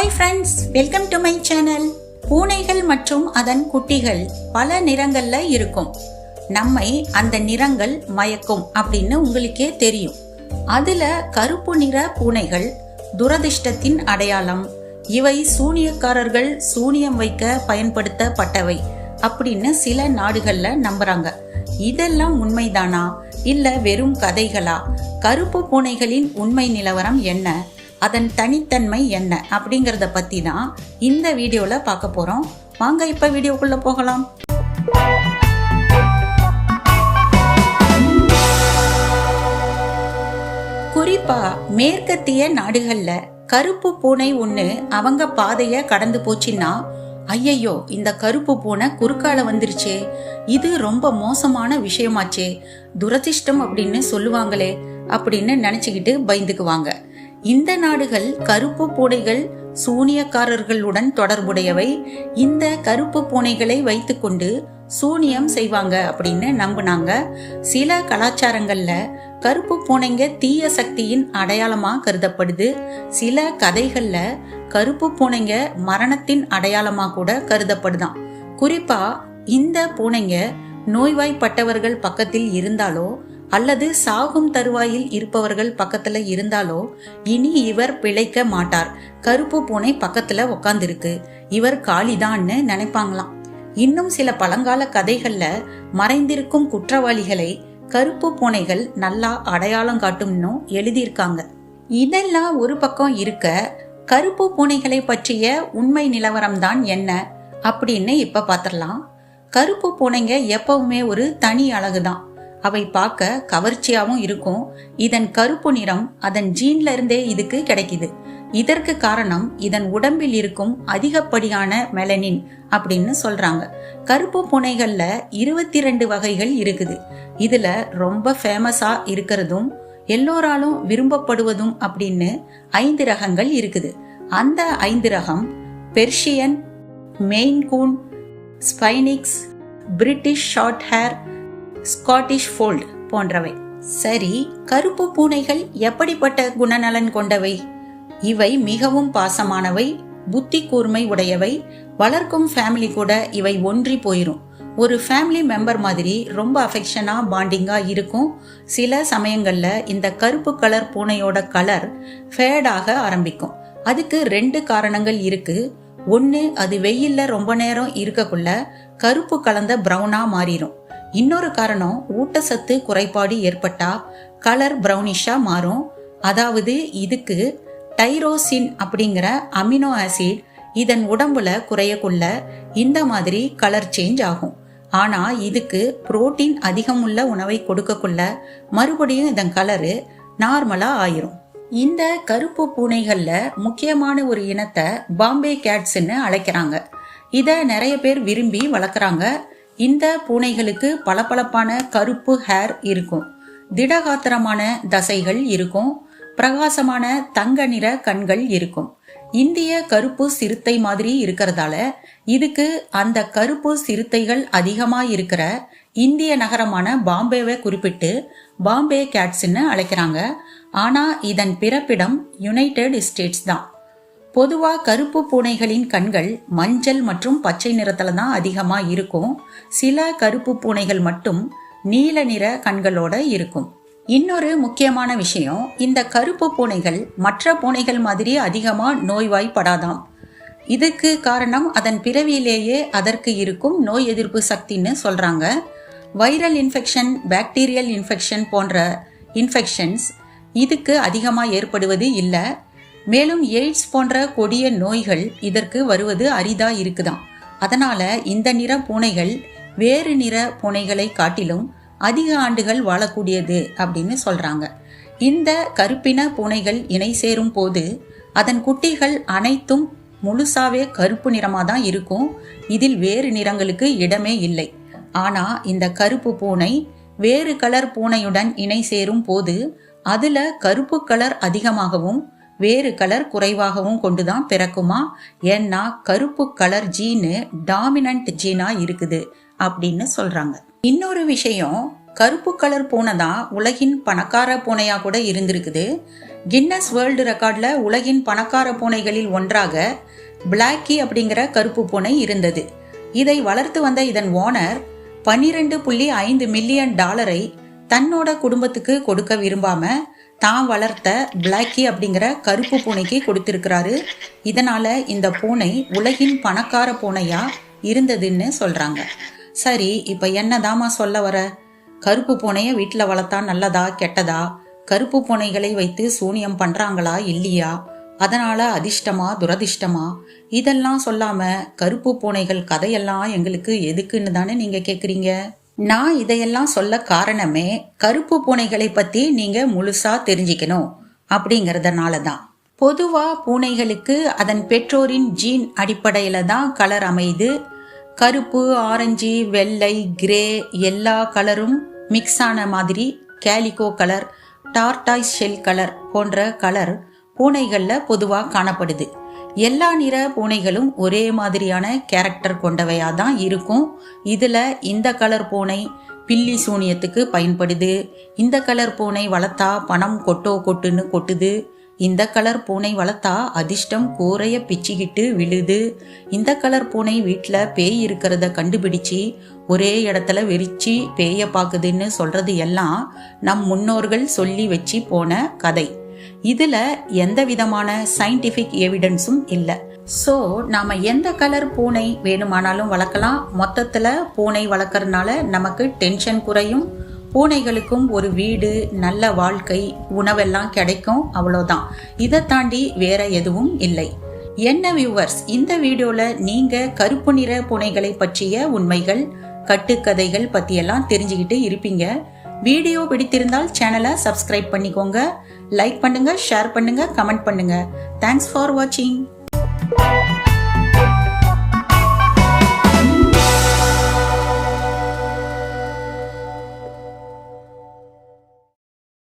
Hi friends, welcome to my channel. பூனைகள் மற்றும் அதன் குட்டிகள் பல நிறங்கள்ல இருக்கும். நம்மை அந்த நிறங்கள் மயக்கும் அப்படின்னு உங்களுக்கே தெரியும். அதுல கருப்பு நிற பூனைகள் துரதிர்ஷ்டத்தின் அடையாளம், இவை சூனியக்காரர்கள் சூனியம் வைக்க பயன்படுத்தப்பட்டவை அப்படின்னு சில நாடுகள்ல நம்புறாங்க. இதெல்லாம் உண்மைதானா இல்ல வெறும் கதைகளா? கருப்பு பூனைகளின் உண்மை நிலவரம் என்ன, அதன் தனித்தன்மை என்ன அப்படிங்கறத பத்தி தான் இந்த வீடியோல பார்க்க போறோம். வாங்க இப்ப வீடியோக்குள்ள போகலாம். குறிப்பா மேற்கத்திய நாடுகள்ல கருப்பு பூனை ஒண்ணு அவங்க பாதைய கடந்து போச்சுன்னா, ஐயையோ இந்த கருப்பு பூனை குறுக்கால வந்துருச்சே, இது ரொம்ப மோசமான விஷயமாச்சே, துரதிர்ஷ்டம் அப்படின்னு சொல்லுவாங்களே அப்படின்னு நினைச்சுக்கிட்டு பயந்துக்குவாங்க. இந்த நாடுகள் கருப்பு பூனைகள் சூனியக்காரர்களுடன் தொடர்புடையவை, இந்த கருப்பு பூனைகளை வைத்துக்கொண்டு சூனியம் செய்வாங்க அப்படின்னு நம்பினாங்க. சில கலாச்சாரங்கள்ல கருப்பு பூனைங்க தீய சக்தியின் அடையாளமா கருதப்படுது. சில கதைகள்ல கருப்பு பூனைங்க மரணத்தின் அடையாளமா கூட கருதப்படுதான். குறிப்பா இந்த பூனைங்க நோய்வாய்ப்பட்டவர்கள் பக்கத்தில் இருந்தாலோ அல்லது சாகும் தருவாயில் இருப்பவர்கள் பக்கத்துல இருந்தாலோ இனி இவர் பிழைக்க மாட்டார், கருப்பு பூனை பக்கத்துல உக்காந்துருக்கு, இவர் காலிதான்னு நினைப்பாங்களாம். இன்னும் சில பழங்கால கதைகள்ல மறைந்திருக்கும் குற்றவாளிகளை கருப்பு பூனைகள் நல்லா அடையாளம் காட்டும்னு எழுதியிருக்காங்க. இதெல்லாம் ஒரு பக்கம் இருக்க, கருப்பு பூனைகளை பற்றிய உண்மை நிலவரம் தான் என்ன அப்படின்னு இப்ப பாத்திரலாம். கருப்பு பூனைங்க எப்பவுமே ஒரு தனி அழகுதான். அவை பார்க்க கவர்ச்சியாவும் இருக்கும். இதன் கருப்பு நிறம் அதன் ஜீன்ல இருந்தே இதுக்கு கிடைக்குது. இதற்கு காரணம் இதன் உடம்பில் இருக்கும் அதிகப்படியான மெலனின் அப்படின்னு சொல்றாங்க. கருப்பு பூனைகள்ல 22 வகைகள் இருக்குது. இதுல ரொம்ப ஃபேமஸா இருக்கிறதும் எல்லோராலும் விரும்பப்படுவதும் அப்படின்னு 5 ரகங்கள் இருக்குது. அந்த 5 ரகம் Persian, Maine Coon, sphynx, British shorthair, Scottish fold போன்றவை. சரி, கருப்பு பூனைகள் எப்படிப்பட்ட குணநலன் கொண்டவை? இவை மிகவும் பாசமானவை, புத்தி கூர்மை உடையவை. வளர்க்கும் ஃபேமிலி கூட இவை ஒன்றி போயிரும். ஒரு ஃபேமிலி மெம்பர் மாதிரி ரொம்ப அஃபெக்ஷனா பாண்டிங்கா இருக்கும். சில சமயங்கள்ல இந்த கருப்பு கலர் பூனையோட கலர் ஃபேடாக ஆரம்பிக்கும். அதுக்கு 2 காரணங்கள் இருக்கு. ஒன்னு, அது வெயில்ல ரொம்ப நேரம் இருக்கக்குள்ள கருப்பு கலந்த பிரவுனா மாறிடும். இன்னொரு காரணம், ஊட்டச்சத்து குறைபாடு ஏற்பட்டா கலர் பிரவுனிஷா மாறும். அதாவது இதுக்கு டைரோசின் அப்படிங்கிற அமினோ ஆசிட் இதன் உடம்புல குறையக்குள்ள இந்த மாதிரி கலர் சேஞ்ச் ஆகும். ஆனா இதுக்கு புரோட்டீன் அதிகமுள்ள உணவை கொடுக்கக்குள்ள மறுபடியும் இதன் கலரு நார்மலா ஆயிரும். இந்த கருப்பு பூனைகள்ல முக்கியமான ஒரு இனத்தை பாம்பே கேட்ஸ்ன்னு அழைக்கிறாங்க. இத நிறைய பேர் விரும்பி வளர்க்குறாங்க. இந்த பூனைகளுக்கு பளபளப்பான கருப்பு ஹேர் இருக்கும், திடகாத்திரமான தசைகள் இருக்கும், பிரகாசமான தங்க நிற கண்கள் இருக்கும். இந்திய கருப்பு சிறுத்தை மாதிரி இருக்கிறதால இதுக்கு அந்த கருப்பு சிறுத்தைகள் அதிகமா இருக்கிற இந்திய நகரமான பாம்பேவை குறிப்பிட்டு பாம்பே கேட்ஸ்ன்னு அழைக்கிறாங்க. ஆனா இதன் பிறப்பிடம் யுனைடெட் ஸ்டேட்ஸ் தான். பொதுவா கருப்பு பூனைகளின் கண்கள் மஞ்சள் மற்றும் பச்சை நிறத்துல தான் அதிகமா இருக்கும். சில கருப்பு பூனைகள் மட்டும் நீல நிற கண்களோட இருக்கும். இன்னொரு முக்கியமான விஷயம், இந்த கருப்பு பூனைகள் மற்ற பூனைகள் மாதிரி அதிகமா நோய்வாய்ப்படாதாம். இதுக்கு காரணம் அதன் பிறவியிலேயே அதற்கு இருக்கும் நோய் எதிர்ப்பு சக்தின்னு சொல்றாங்க. வைரல் இன்ஃபெக்ஷன், பாக்டீரியல் இன்ஃபெக்ஷன் போன்ற இன்ஃபெக்ஷன்ஸ் இதுக்கு அதிகமா ஏற்படுவது இல்லை. மேலும் எய்ட்ஸ் போன்ற கொடிய நோய்கள் இதற்கு வருவது அரிதா இருக்குதாம். அதனால இந்த நிற பூனைகள் வேறு நிற பூனைகளை காட்டிலும் அதிக ஆண்டுகள் வாழக்கூடியது அப்படின்னு சொல்றாங்க. இந்த கருப்பின பூனைகள் இணை சேரும் போது அதன் குட்டிகள் அனைத்தும் முழுசாவே கருப்பு நிறமா தான் இருக்கும். இதில் வேறு நிறங்களுக்கு இடமே இல்லை. ஆனா இந்த கருப்பு பூனை வேறு கலர் பூனையுடன் இணை சேரும் போது அதுல கருப்பு கலர் அதிகமாகவும் வேறு கலர் குறைவாகவும் கொண்டுதான் பிறக்குமா. ஏன்னா கருப்பு கலர் ஜீனு டாமினன்ட் ஜீனா இருக்குது அப்படின்னு சொல்றாங்க. இன்னொரு விஷயம், கருப்பு கலர் பூனை தான் உலகின் பணக்கார பூனையா கூட இருந்திருக்குது. கின்னஸ் வேர்ல்டு ரெக்கார்ட்ல உலகின் பணக்கார பூனைகளில் ஒன்றாக பிளாக்கி அப்படிங்கிற கருப்பு பூனை இருந்தது. இதை வளர்த்து வந்த இதன் ஓனர் $12.5 மில்லியன் தன்னோட குடும்பத்துக்கு கொடுக்க விரும்பாம தான் வளர்த்த பிளாக்கி அப்படிங்கிற கருப்பு பூனைக்கு கொடுத்திருக்கிறாரு. இதனால இந்த பூனை உலகின் பணக்கார பூனையா இருந்ததுன்னு சொல்றாங்க. சரி, இப்ப என்னதாமா சொல்ல வர? கருப்பு பூனைய வீட்டுல வளர்த்தா நல்லதா கெட்டதா? கருப்பு பூனைகளை வைத்து சூனியம் பண்றாங்களா இல்லையா? அதனால அதிர்ஷ்டமா துரதிர்ஷ்டமா? இதெல்லாம் சொல்லாம கருப்பு பூனைகள் கதையெல்லாம் எங்களுக்கு எதுக்குன்னு தானே நீங்க கேக்குறீங்க. நான் இதையெல்லாம் சொல்ல காரணமே கருப்பு பூனைகளை பத்தி நீங்க முழுசா தெரிஞ்சுக்கணும் அப்படிங்கறதுனால தான். பொதுவா பூனைகளுக்கு அதன் பெற்றோரின் ஜீன் அடிப்படையில தான் கலர் அமையுது. கருப்பு, ஆரஞ்சு, வெள்ளை, கிரே எல்லா கலரும் மிக்ஸ் ஆன மாதிரி calico colour, tortoise shell colour போன்ற கலர் பூனைகள்ல பொதுவா காணப்படுது. எல்லா நிற பூனைகளும் ஒரே மாதிரியான கேரக்டர் கொண்டவையா தான் இருக்கும். இதுல இந்த கலர் பூனை பில்லி சூனியத்துக்கு பயன்படுது. இந்த கலர் பூனை வளர்த்தா பணம் கொட்டுன்னு கொட்டுது. இந்த கலர் பூனை வளர்த்தா அதிர்ஷ்டம் கூரைய பிச்சுக்கிட்டு விழுது. இந்த கலர் பூனை வீட்டுல பேய் இருக்கிறத கண்டுபிடிச்சு ஒரே இடத்துல வெறிச்சு பேய பாக்குதுன்னு சொல்றது எல்லாம் நம் முன்னோர்கள் சொல்லி வச்சு போன கதை. இதுல எந்த விதமான சயின்டிபிக் எவிடன்ஸும் இல்ல. சோ நாம எந்த கலர் பூனை வேணுமானாலும் வளர்க்கலாம். மொத்தத்துல பூனை வளர்க்கறதுனால நமக்கு டென்ஷன் குறையும். பூனைகளுக்கும் ஒரு வீடு, நல்ல வாழ்க்கை, உணவெல்லாம் கிடைக்கும். அவ்வளோதான். இதை தாண்டி வேற எதுவும் இல்லை. என்ன வியூவர்ஸ், இந்த வீடியோல நீங்க கருப்பு நிற பூனைகளை பற்றிய உண்மைகள், கட்டுக்கதைகள் பத்தியெல்லாம் தெரிஞ்சுக்கிட்டு இருப்பீங்க. வீடியோ பிடித்திருந்தால் சேனலை சப்ஸ்கிரைப் பண்ணிக்கோங்க. லைக் பண்ணுங்க, ஷேர் பண்ணுங்க, கமெண்ட் பண்ணுங்க. தேங்க்ஸ் ஃபார் வாட்சிங்.